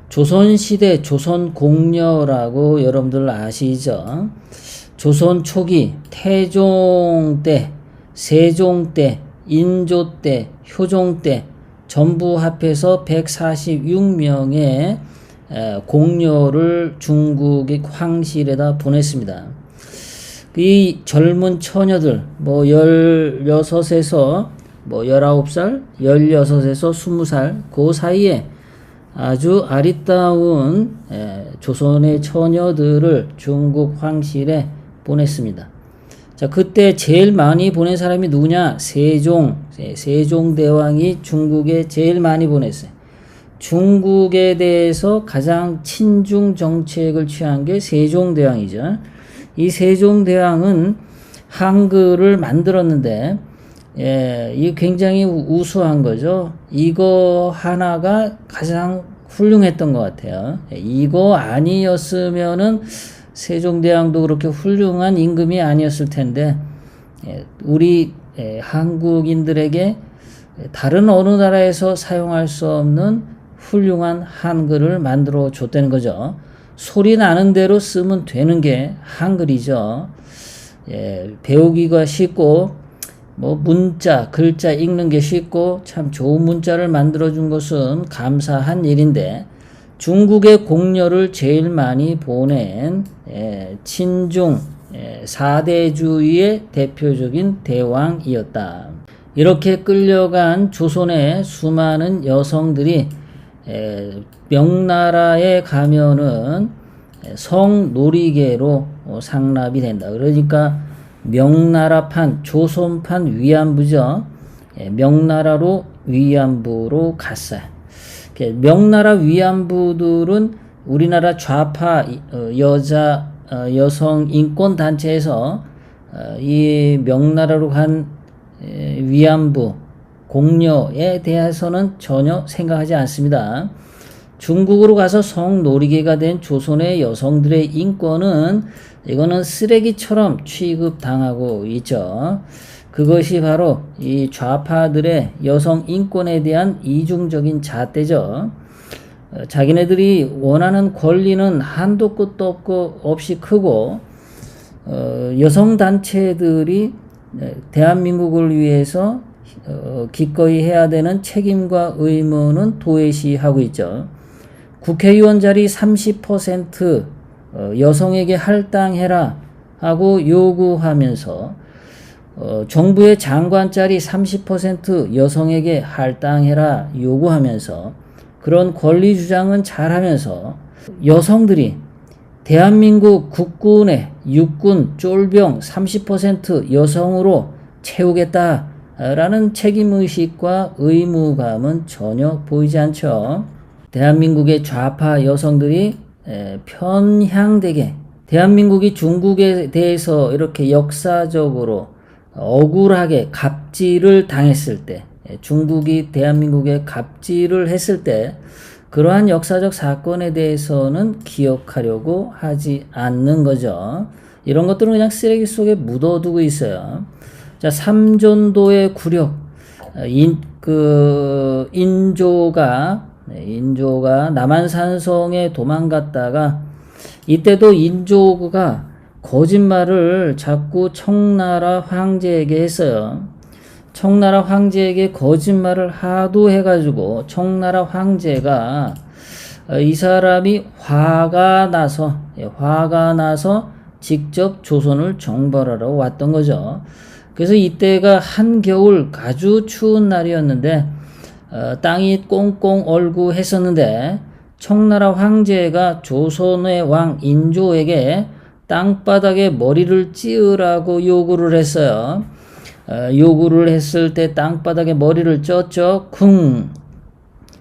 조선시대 조선공녀라고 여러분들 아시죠? 조선 초기 태종 때, 세종 때, 인조 때, 효종 때 전부 합해서 146명의 공녀를 중국의 황실에다 보냈습니다. 이 젊은 처녀들, 16에서 19살, 16에서 20살, 그 사이에 아주 아리따운 조선의 처녀들을 중국 황실에 보냈습니다. 자, 그때 제일 많이 보낸 사람이 누구냐? 세종대왕이 중국에 제일 많이 보냈어요. 중국에 대해서 가장 친중 정책을 취한 게 세종대왕이죠. 이 세종대왕은 한글을 만들었는데, 이게 굉장히 우수한 거죠. 이거 하나가 가장 훌륭했던 것 같아요. 이거 아니었으면은 세종대왕도 그렇게 훌륭한 임금이 아니었을 텐데, 우리 한국인들에게 다른 어느 나라에서 사용할 수 없는 훌륭한 한글을 만들어 줬다는 거죠. 소리 나는 대로 쓰면 되는 게 한글이죠. 배우기가 쉽고, 문자, 글자 읽는 게 쉽고, 참 좋은 문자를 만들어 준 것은 감사한 일인데, 중국의 공녀를 제일 많이 보낸 친중 4대주의의 대표적인 대왕이었다. 이렇게 끌려간 조선의 수많은 여성들이 명나라에 가면은 성놀이개로 상납이 된다. 그러니까 명나라판, 조선판 위안부죠. 명나라로 위안부로 갔어요. 명나라 위안부들은 우리나라 좌파 여성 인권 단체에서 이 명나라로 간 위안부 공녀에 대해서는 전혀 생각하지 않습니다. 중국으로 가서 성놀이개가 된 조선의 여성들의 인권은 이거는 쓰레기처럼 취급당하고 있죠. 그것이 바로 이 좌파들의 여성 인권에 대한 이중적인 잣대죠. 자기네들이 원하는 권리는 한도 끝도 없이 크고, 여성 단체들이 대한민국을 위해서 기꺼이 해야 되는 책임과 의무는 도외시하고 있죠. 국회의원 자리 30% 여성에게 할당해라 하고 요구하면서 정부의 장관 자리 30% 여성에게 할당해라 요구하면서 그런 권리 주장은 잘하면서 여성들이 대한민국 국군의 육군 쫄병 30% 여성으로 채우겠다라는 책임의식과 의무감은 전혀 보이지 않죠. 대한민국의 좌파 여성들이 편향되게 대한민국이 중국에 대해서 이렇게 역사적으로 억울하게 갑질을 당했을 때, 중국이 대한민국에 갑질을 했을 때 그러한 역사적 사건에 대해서는 기억하려고 하지 않는 거죠. 이런 것들은 그냥 쓰레기 속에 묻어두고 있어요. 자, 삼전도의 굴욕, 인조가 남한산성에 도망갔다가 이때도 인조가 거짓말을 자꾸 청나라 황제에게 했어요. 청나라 황제에게 거짓말을 하도 해가지고 청나라 황제가 이 사람이 화가 나서 직접 조선을 정벌하러 왔던 거죠. 그래서 이때가 한겨울 아주 추운 날이었는데 땅이 꽁꽁 얼고 했었는데 청나라 황제가 조선의 왕 인조에게 땅바닥에 머리를 찧으라고 요구를 했어요. 요구를 했을 때 땅바닥에 머리를 쪘죠. 쿵!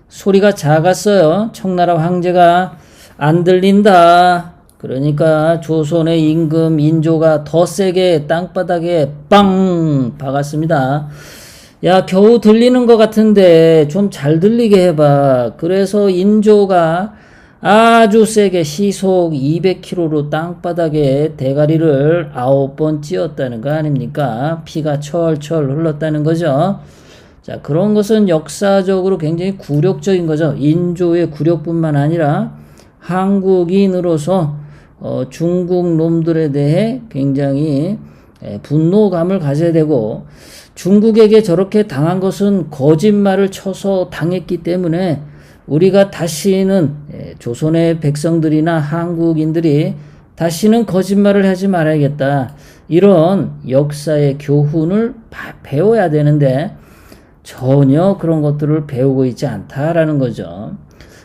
소리가 작았어요. 청나라 황제가 안 들린다. 그러니까 조선의 임금 인조가 더 세게 땅바닥에 빵! 박았습니다. 야, 겨우 들리는 것 같은데 좀 잘 들리게 해봐. 그래서 인조가 아주 세게 시속 200km로 땅바닥에 대가리를 9번 찧었다는 거 아닙니까? 피가 철철 흘렀다는 거죠. 자, 그런 것은 역사적으로 굉장히 굴욕적인 거죠. 인조의 굴욕뿐만 아니라 한국인으로서 중국 놈들에 대해 굉장히 분노감을 가져야 되고, 중국에게 저렇게 당한 것은 거짓말을 쳐서 당했기 때문에 우리가 다시는 조선의 백성들이나 한국인들이 다시는 거짓말을 하지 말아야겠다. 이런 역사의 교훈을 배워야 되는데 전혀 그런 것들을 배우고 있지 않다라는 거죠.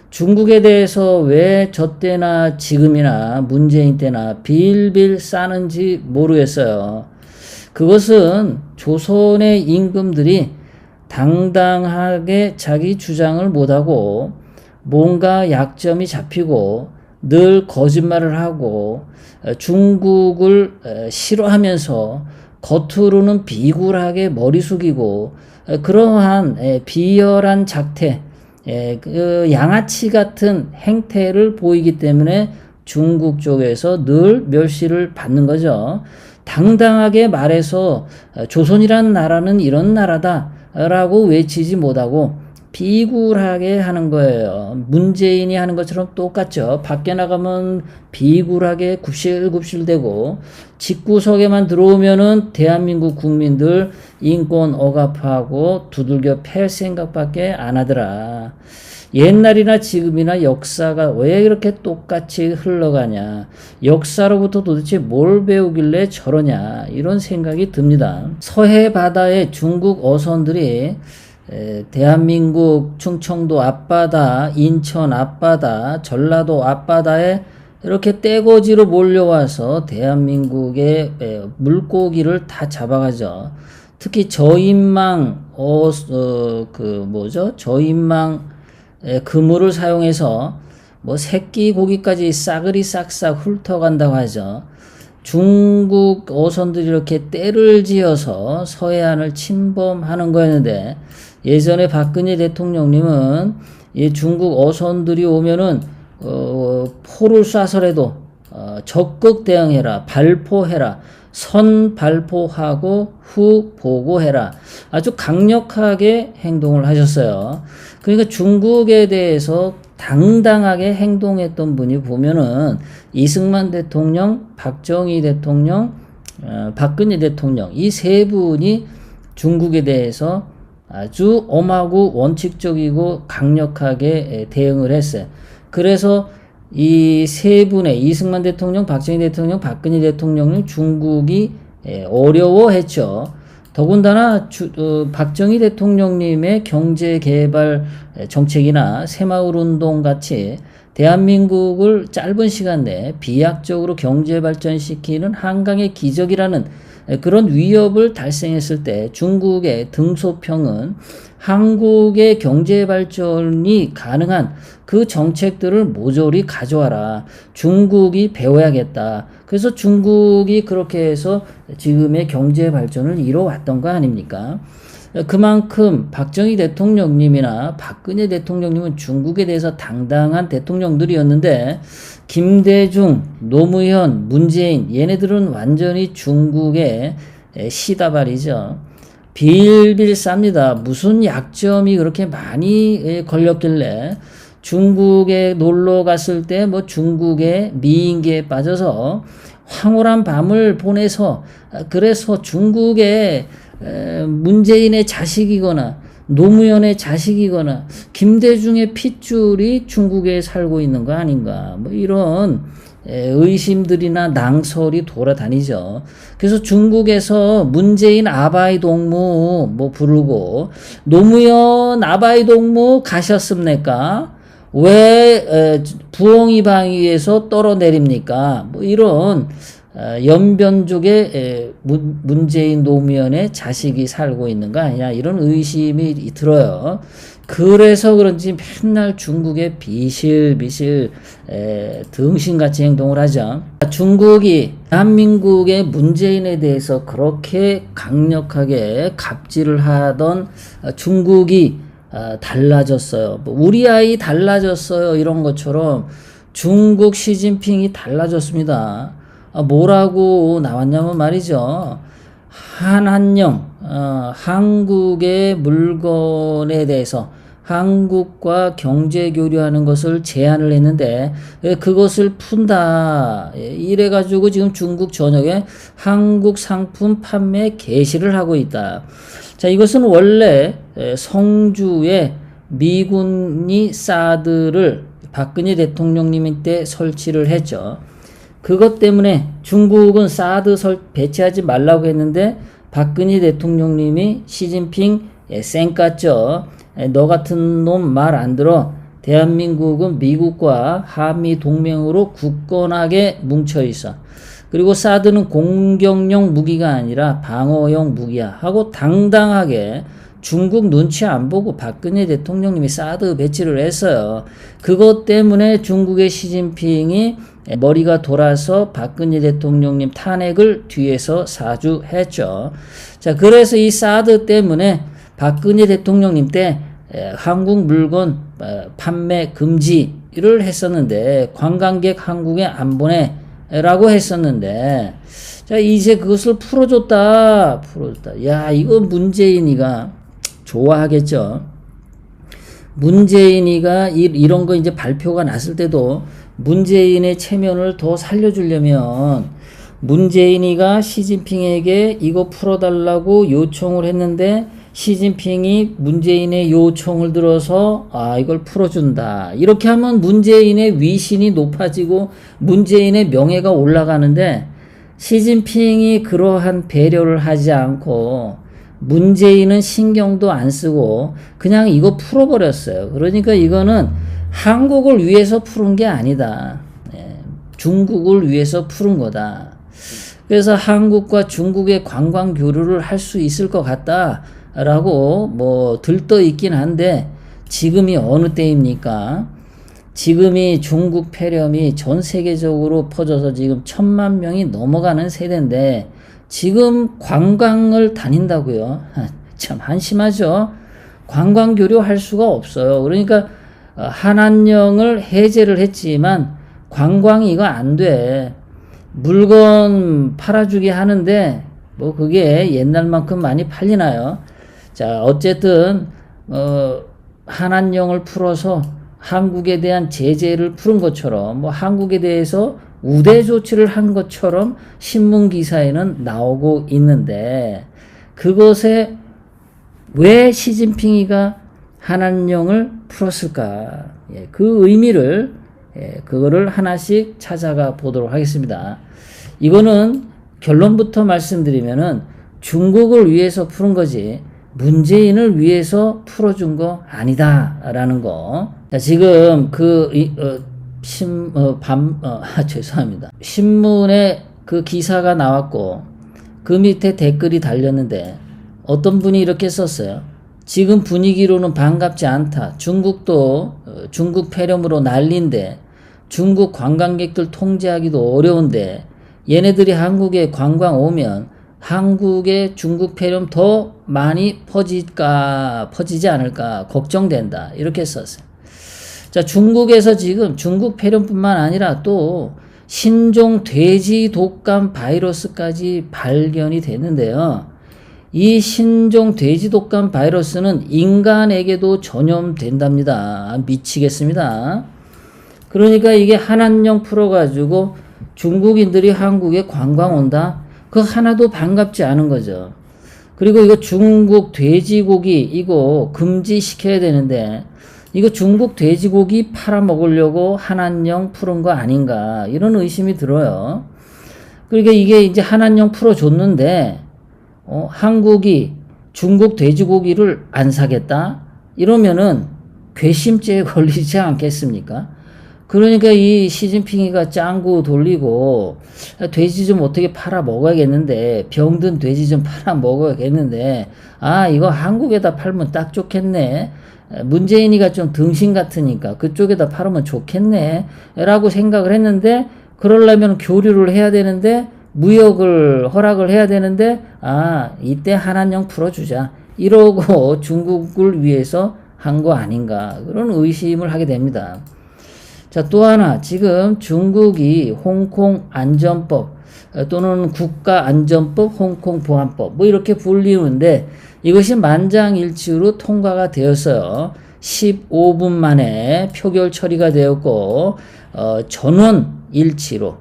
중국에 대해서 왜 저 때나 지금이나 문재인 때나 빌빌 싸는지 모르겠어요. 그것은 조선의 임금들이 당당하게 자기 주장을 못하고 뭔가 약점이 잡히고 늘 거짓말을 하고 중국을 싫어하면서 겉으로는 비굴하게 머리 숙이고 그러한 비열한 작태, 그 양아치 같은 행태를 보이기 때문에 중국 쪽에서 늘 멸시를 받는 거죠. 당당하게 말해서 조선이라는 나라는 이런 나라다 라고 외치지 못하고 비굴하게 하는 거예요. 문재인이 하는 것처럼 똑같죠. 밖에 나가면 비굴하게 굽실굽실대고 집구석에만 들어오면은 대한민국 국민들 인권 억압하고 두들겨 팰 생각밖에 안 하더라. 옛날이나 지금이나 역사가 왜 이렇게 똑같이 흘러가냐, 역사로부터 도대체 뭘 배우길래 저러냐, 이런 생각이 듭니다. 서해 바다에 중국 어선들이 대한민국 충청도 앞바다, 인천 앞바다, 전라도 앞바다에 이렇게 떼거지로 몰려와서 대한민국의 물고기를 다 잡아가죠. 특히 저인망 저인망 그물을 사용해서 뭐 새끼 고기까지 싸그리 싹싹 훑어간다고 하죠. 중국 어선들이 이렇게 떼를 지어서 서해안을 침범하는 거였는데, 예전에 박근혜 대통령님은 이 중국 어선들이 오면은 포를 쏴서라도 적극 대응해라, 발포해라, 선 발포하고 후 보고해라, 아주 강력하게 행동을 하셨어요. 그러니까 중국에 대해서 당당하게 행동했던 분이 보면은 이승만 대통령, 박정희 대통령, 박근혜 대통령, 이 세 분이 중국에 대해서 아주 엄하고 원칙적이고 강력하게 대응을 했어요. 그래서 이 세 분의 이승만 대통령, 박정희 대통령, 박근혜 대통령은 중국이 어려워했죠. 더군다나 박정희 대통령님의 경제개발 정책이나 새마을운동 같이 대한민국을 짧은 시간 내에 비약적으로 경제발전시키는 한강의 기적이라는 그런 위협을 달성했을 때 중국의 등소평은 한국의 경제발전이 가능한 그 정책들을 모조리 가져와라. 중국이 배워야겠다. 그래서 중국이 그렇게 해서 지금의 경제발전을 이뤄왔던 거 아닙니까? 그만큼 박정희 대통령님이나 박근혜 대통령님은 중국에 대해서 당당한 대통령들이었는데, 김대중, 노무현, 문재인, 얘네들은 완전히 중국의 시다발이죠. 빌빌 쌉니다. 무슨 약점이 그렇게 많이 걸렸길래 중국에 놀러 갔을 때 뭐 중국의 미인계에 빠져서 황홀한 밤을 보내서, 그래서 중국의 문재인의 자식이거나 노무현의 자식이거나 김대중의 핏줄이 중국에 살고 있는 거 아닌가, 뭐 이런 의심들이나 낭설이 돌아다니죠. 그래서 중국에서 문재인 아바이 동무 뭐 부르고, 노무현 아바이 동무 가셨습니까? 왜 부엉이 방위에서 떨어내립니까? 뭐 이런 연변족의 문재인 노무현의 자식이 살고 있는 거 아니냐, 이런 의심이 들어요. 그래서 그런지 맨날 중국에 비실비실 등신같이 행동을 하죠. 중국이 대한민국의 문재인에 대해서 그렇게 강력하게 갑질을 하던 중국이 달라졌어요. 뭐 우리 아이 달라졌어요, 이런 것처럼 중국 시진핑이 달라졌습니다. 뭐라고 나왔냐면 말이죠. 한한령, 한국의 물건에 대해서 한국과 경제 교류하는 것을 제안을 했는데 그것을 푼다. 이래가지고 지금 중국 전역에 한국 상품 판매 개시를 하고 있다. 자, 이것은 원래 성주에 미군이 사드를 박근혜 대통령님 때 설치를 했죠. 그것 때문에 중국은 사드 배치하지 말라고 했는데 박근혜 대통령님이 시진핑 쌩깠죠. 너 같은 놈 말 안 들어. 대한민국은 미국과 한미 동맹으로 굳건하게 뭉쳐 있어. 그리고 사드는 공격용 무기가 아니라 방어용 무기야 하고 당당하게 중국 눈치 안 보고 박근혜 대통령님이 사드 배치를 했어요. 그것 때문에 중국의 시진핑이 머리가 돌아서 박근혜 대통령님 탄핵을 뒤에서 사주했죠. 자, 그래서 이 사드 때문에 박근혜 대통령님 때 한국 물건 판매 금지를 했었는데 관광객 한국에 안 보내라고 했었는데 자, 이제 그것을 풀어줬다. 야, 이거 문재인이가 좋아하겠죠. 문재인이가 이런 거 이제 발표가 났을 때도 문재인의 체면을 더 살려주려면 문재인이가 시진핑에게 이거 풀어달라고 요청을 했는데 시진핑이 문재인의 요청을 들어서 이걸 풀어준다. 이렇게 하면 문재인의 위신이 높아지고 문재인의 명예가 올라가는데 시진핑이 그러한 배려를 하지 않고 문재인은 신경도 안 쓰고 그냥 이거 풀어버렸어요. 그러니까 이거는 한국을 위해서 푸른 게 아니다. 중국을 위해서 푸른 거다. 그래서 한국과 중국의 관광 교류를 할 수 있을 것 같다라고 뭐 들떠 있긴 한데 지금이 어느 때입니까? 지금이 중국 폐렴이 전 세계적으로 퍼져서 지금 1,000만 명이 넘어가는 세대인데 지금 관광을 다닌다고요. 참 한심하죠. 관광 교류할 수가 없어요. 그러니까 한한령을 해제를 했지만 관광이 이거 안 돼. 물건 팔아주기 하는데 뭐 그게 옛날만큼 많이 팔리나요? 자, 어쨌든 한한령을 풀어서 한국에 대한 제재를 풀은 것처럼 뭐 한국에 대해서 우대 조치를 한 것처럼 신문 기사에는 나오고 있는데 그것에 왜 시진핑이가 한한령을 풀었을까? 그 의미를 그거를 하나씩 찾아가 보도록 하겠습니다. 이거는 결론부터 말씀드리면은 중국을 위해서 푸른 거지 문재인을 위해서 풀어준 거 아니다라는 거. 자, 지금 죄송합니다. 신문에 그 기사가 나왔고 그 밑에 댓글이 달렸는데 어떤 분이 이렇게 썼어요. 지금 분위기로는 반갑지 않다. 중국도 중국 폐렴으로 난리인데 중국 관광객들 통제하기도 어려운데 얘네들이 한국에 관광 오면 한국의 중국 폐렴 더 많이 퍼지지 않을까 걱정된다. 이렇게 썼어요. 자, 중국에서 지금 중국 폐렴뿐만 아니라 또 신종 돼지 독감 바이러스까지 발견이 됐는데요. 이 신종 돼지 독감 바이러스는 인간에게도 전염된답니다. 미치겠습니다. 그러니까 이게 한한령 풀어가지고 중국인들이 한국에 관광 온다? 그거 하나도 반갑지 않은 거죠. 그리고 이거 중국 돼지고기 이거 금지시켜야 되는데 이거 중국 돼지고기 팔아먹으려고 한한령 풀은 거 아닌가 이런 의심이 들어요. 그러니까 이게 이제 한한령 풀어줬는데 한국이 중국 돼지고기를 안 사겠다? 이러면은 괘씸죄에 걸리지 않겠습니까? 그러니까 이 시진핑이가 짱구 돌리고 돼지 좀 어떻게 팔아 먹어야겠는데 병든 돼지 좀 팔아 먹어야겠는데 이거 한국에다 팔면 딱 좋겠네. 문재인이가 좀 등신 같으니까 그쪽에다 팔으면 좋겠네 라고 생각을 했는데 그러려면 교류를 해야 되는데 무역을 허락을 해야 되는데 이때 한한령 풀어주자 이러고 중국을 위해서 한 거 아닌가 그런 의심을 하게 됩니다. 자, 또 하나 지금 중국이 홍콩 안전법 또는 국가안전법, 홍콩보안법 뭐 이렇게 불리는데 이것이 만장일치로 통과가 되었어요. 15분 만에 표결 처리가 되었고 전원 일치로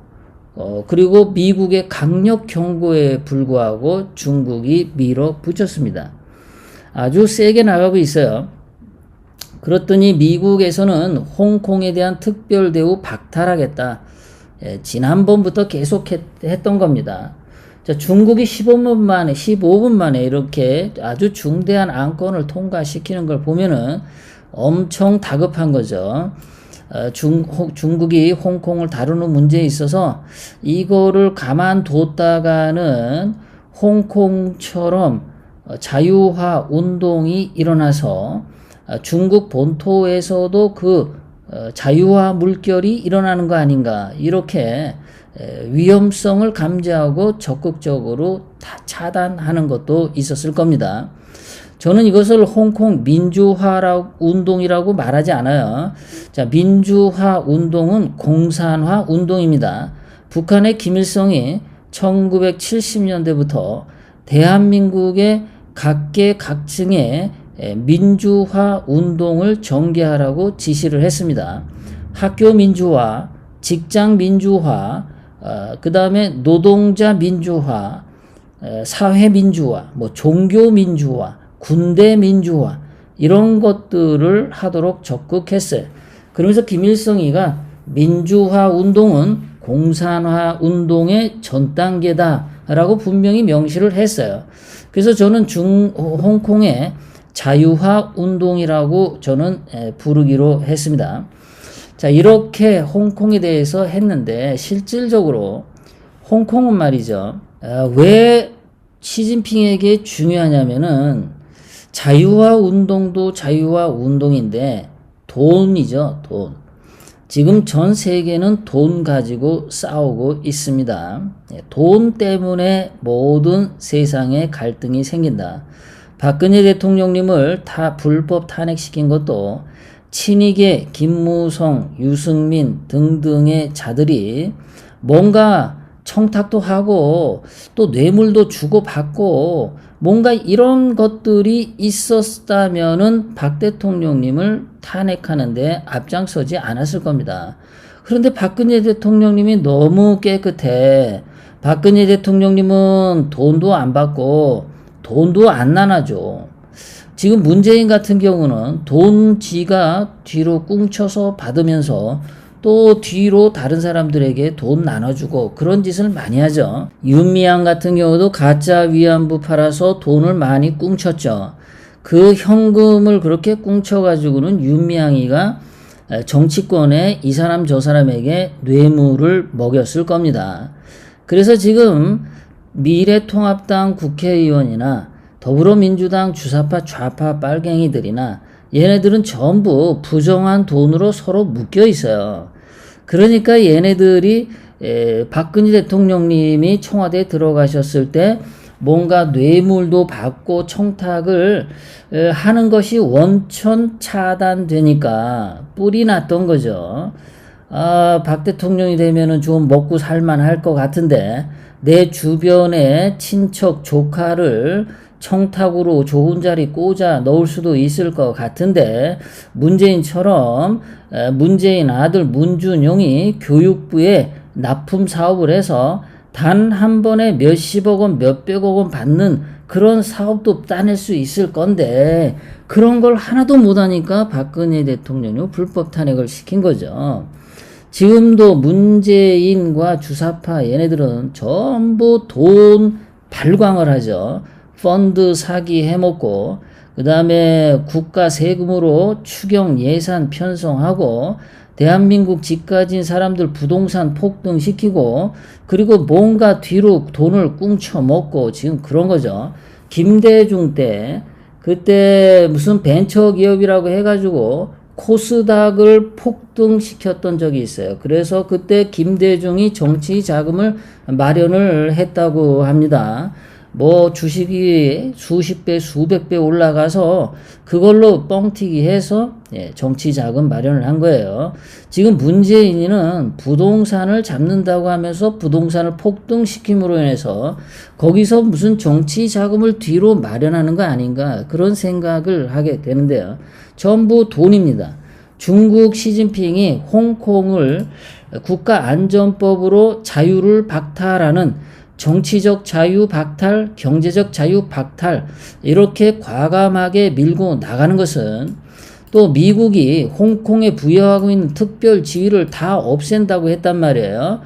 그리고 미국의 강력 경고에 불구하고 중국이 밀어붙였습니다. 아주 세게 나가고 있어요. 그렇더니 미국에서는 홍콩에 대한 특별 대우 박탈하겠다. 지난번부터 계속 했던 겁니다. 자, 중국이 15분 만에 이렇게 아주 중대한 안건을 통과시키는 걸 보면은 엄청 다급한 거죠. 중국이 홍콩을 다루는 문제에 있어서 이거를 가만뒀다가는 홍콩처럼 자유화 운동이 일어나서 중국 본토에서도 그 자유화 물결이 일어나는 거 아닌가, 이렇게 위험성을 감지하고 적극적으로 다 차단하는 것도 있었을 겁니다. 저는 이것을 홍콩 민주화 운동이라고 말하지 않아요. 자, 민주화 운동은 공산화 운동입니다. 북한의 김일성이 1970년대부터 대한민국의 각계각층의 민주화 운동을 전개하라고 지시를 했습니다. 학교 민주화, 직장 민주화, 그 다음에 노동자 민주화, 사회 민주화, 뭐 종교 민주화, 군대 민주화, 이런 것들을 하도록 적극했어요. 그러면서 김일성이가 민주화 운동은 공산화 운동의 전 단계다라고 분명히 명시를 했어요. 그래서 저는 홍콩의 자유화 운동이라고 저는 부르기로 했습니다. 자, 이렇게 홍콩에 대해서 했는데 실질적으로 홍콩은 말이죠. 왜 시진핑에게 중요하냐면은 자유화 운동도 자유화 운동인데 돈이죠, 돈. 지금 전 세계는 돈 가지고 싸우고 있습니다. 돈 때문에 모든 세상에 갈등이 생긴다. 박근혜 대통령님을 불법 탄핵시킨 것도 친이계 김무성, 유승민 등등의 자들이 뭔가 청탁도 하고 또 뇌물도 주고받고 뭔가 이런 것들이 있었다면은 박 대통령님을 탄핵하는데 앞장서지 않았을 겁니다. 그런데 박근혜 대통령님이 너무 깨끗해. 박근혜 대통령님은 돈도 안 받고 돈도 안 나눠줘. 지금 문재인 같은 경우는 돈 지가 뒤로 꿍쳐서 받으면서 또 뒤로 다른 사람들에게 돈 나눠주고 그런 짓을 많이 하죠. 윤미향 같은 경우도 가짜 위안부 팔아서 돈을 많이 꿍쳤죠. 그 현금을 그렇게 꿍쳐가지고는 윤미향이가 정치권에 이 사람 저 사람에게 뇌물을 먹였을 겁니다. 그래서 지금 미래통합당 국회의원이나 더불어민주당 주사파 좌파 빨갱이들이나 얘네들은 전부 부정한 돈으로 서로 묶여 있어요. 그러니까 얘네들이 박근혜 대통령님이 청와대에 들어가셨을 때 뭔가 뇌물도 받고 청탁을 하는 것이 원천 차단되니까 뿔이 났던 거죠. 박 대통령이 되면은 좀 먹고 살만할 것 같은데 내 주변에 친척 조카를 청탁으로 좋은 자리 꽂아 넣을 수도 있을 것 같은데 문재인처럼 문재인 아들 문준용이 교육부에 납품 사업을 해서 단 한 번에 몇십억 원, 몇백억 원 받는 그런 사업도 따낼 수 있을 건데 그런 걸 하나도 못하니까 박근혜 대통령이 불법 탄핵을 시킨 거죠. 지금도 문재인과 주사파 얘네들은 전부 돈 발광을 하죠. 펀드 사기 해먹고 그 다음에 국가 세금으로 추경 예산 편성하고 대한민국 집 가진 사람들 부동산 폭등시키고 그리고 뭔가 뒤로 돈을 꿍쳐먹고 지금 그런 거죠. 김대중 때 그때 무슨 벤처기업이라고 해가지고 코스닥을 폭등시켰던 적이 있어요. 그래서 그때 김대중이 정치 자금을 마련을 했다고 합니다. 뭐 주식이 수십 배, 수백 배 올라가서 그걸로 뻥튀기 해서 정치 자금 마련을 한 거예요. 지금 문재인은 부동산을 잡는다고 하면서 부동산을 폭등시킴으로 인해서 거기서 무슨 정치 자금을 뒤로 마련하는 거 아닌가 그런 생각을 하게 되는데요. 전부 돈입니다. 중국 시진핑이 홍콩을 국가안전법으로 자유를 박탈하는 정치적 자유 박탈, 경제적 자유 박탈 이렇게 과감하게 밀고 나가는 것은 또 미국이 홍콩에 부여하고 있는 특별 지위를 다 없앤다고 했단 말이에요.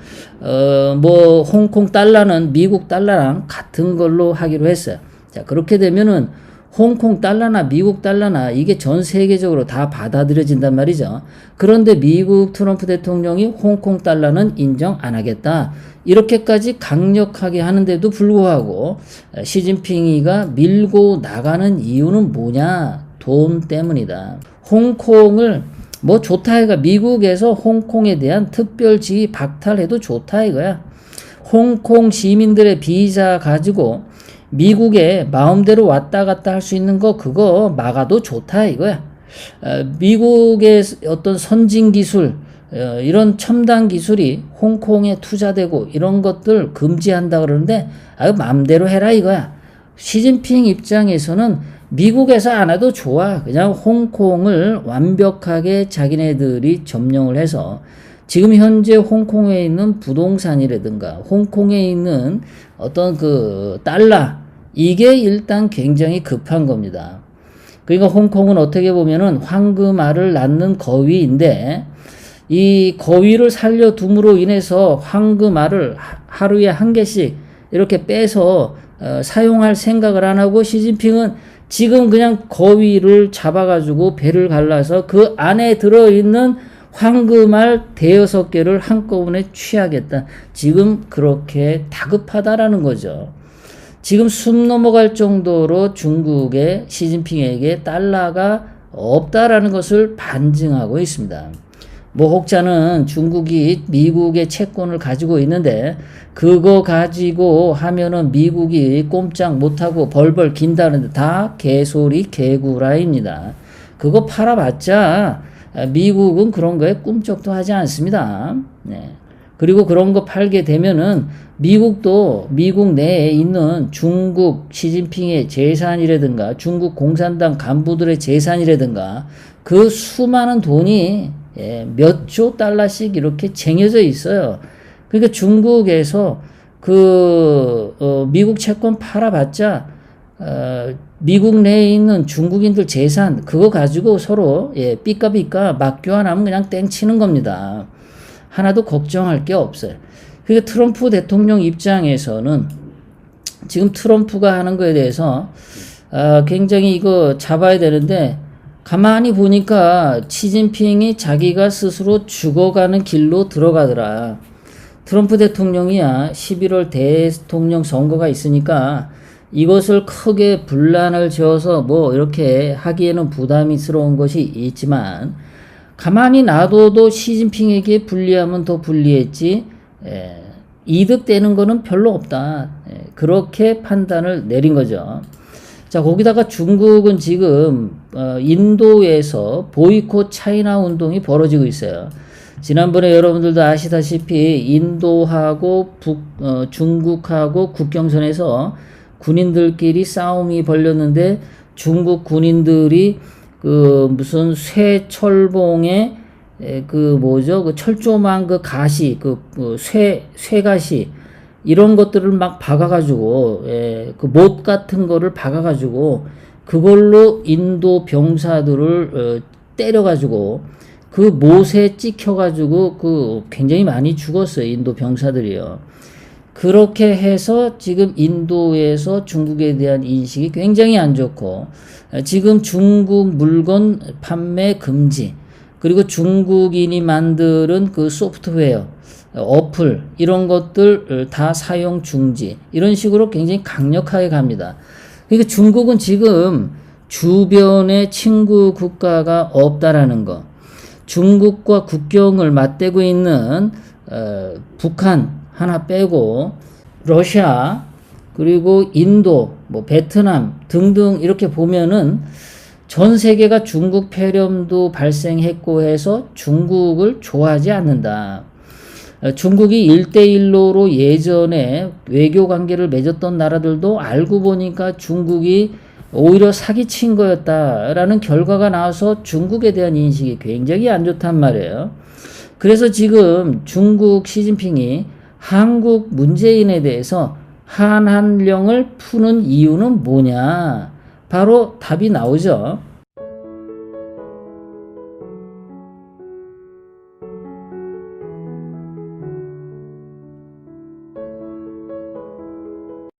뭐 홍콩 달러는 미국 달러랑 같은 걸로 하기로 했어요. 자, 그렇게 되면은 홍콩 달러나 미국 달러나 이게 전 세계적으로 다 받아들여진단 말이죠. 그런데 미국 트럼프 대통령이 홍콩 달러는 인정 안 하겠다. 이렇게까지 강력하게 하는데도 불구하고 시진핑이가 밀고 나가는 이유는 뭐냐? 돈 때문이다. 홍콩을 뭐 좋다 이가 미국에서 홍콩에 대한 특별지위 박탈해도 좋다 이거야. 홍콩 시민들의 비자 가지고 미국에 마음대로 왔다 갔다 할 수 있는 거 그거 막아도 좋다 이거야. 미국의 어떤 선진 기술 이런 첨단 기술이 홍콩에 투자되고 이런 것들 금지한다 그러는데 마음대로 해라 이거야. 시진핑 입장에서는 미국에서 안 해도 좋아. 그냥 홍콩을 완벽하게 자기네들이 점령을 해서 지금 현재 홍콩에 있는 부동산이라든가 홍콩에 있는 어떤 그 달러 이게 일단 굉장히 급한 겁니다. 그러니까 홍콩은 어떻게 보면은 황금알을 낳는 거위인데 이 거위를 살려둠으로 인해서 황금알을 하루에 한 개씩 이렇게 빼서 사용할 생각을 안 하고 시진핑은 지금 그냥 거위를 잡아가지고 배를 갈라서 그 안에 들어있는 황금알 대여섯 개를 한꺼번에 취하겠다. 지금 그렇게 다급하다라는 거죠. 지금 숨 넘어갈 정도로 중국의 시진핑에게 달러가 없다라는 것을 반증하고 있습니다. 뭐 혹자는 중국이 미국의 채권을 가지고 있는데 그거 가지고 하면은 미국이 꼼짝 못하고 벌벌 긴다는데 다 개소리 개구라입니다. 그거 팔아봤자 미국은 그런 거에 꿈쩍도 하지 않습니다. 네. 그리고 그런 거 팔게 되면은 미국도 미국 내에 있는 중국 시진핑의 재산이라든가 중국 공산당 간부들의 재산이라든가 그 수많은 돈이 몇 조 달러씩 이렇게 쟁여져 있어요. 그러니까 중국에서 미국 채권 팔아봤자 미국 내에 있는 중국인들 재산 그거 가지고 서로 삐까삐까 맞교환하면 그냥 땡치는 겁니다. 하나도 걱정할 게 없어요. 그러니까 트럼프 대통령 입장에서는 지금 트럼프가 하는 거에 대해서 굉장히 이거 잡아야 되는데 가만히 보니까 시진핑이 자기가 스스로 죽어가는 길로 들어가더라. 트럼프 대통령이야 11월 대통령 선거가 있으니까 이것을 크게 분란을 지어서 뭐 이렇게 하기에는 부담스러운 것이 있지만 가만히 놔둬도 시진핑에게 불리하면 더 불리했지 이득되는 거는 별로 없다. 그렇게 판단을 내린 거죠. 자, 거기다가 중국은 지금 인도에서 보이콧 차이나 운동이 벌어지고 있어요. 지난번에 여러분들도 아시다시피 인도하고 중국하고 국경선에서 군인들끼리 싸움이 벌렸는데 중국 군인들이 무슨 쇠철봉에 그 철조망 가시 쇠가시 이런 것들을 막 박아가지고 그 못 같은 거를 박아가지고 그걸로 인도 병사들을 때려가지고 그 못에 찍혀가지고 굉장히 많이 죽었어요. 인도 병사들이요. 그렇게 해서 지금 인도에서 중국에 대한 인식이 굉장히 안 좋고 지금 중국 물건 판매 금지 그리고 중국인이 만드는 그 소프트웨어 어플 이런 것들 다 사용 중지 이런 식으로 굉장히 강력하게 갑니다. 그러니까 중국은 지금 주변에 친구 국가가 없다라는 거 중국과 국경을 맞대고 있는 북한 하나 빼고 러시아 그리고 인도, 뭐 베트남 등등 이렇게 보면은 전 세계가 중국 폐렴도 발생했고 해서 중국을 좋아하지 않는다. 중국이 1대1로 예전에 외교 관계를 맺었던 나라들도 알고 보니까 중국이 오히려 사기친 거였다라는 결과가 나와서 중국에 대한 인식이 굉장히 안 좋단 말이에요. 그래서 지금 중국 시진핑이 한국 문재인에 대해서 한한령을 푸는 이유는 뭐냐? 바로 답이 나오죠.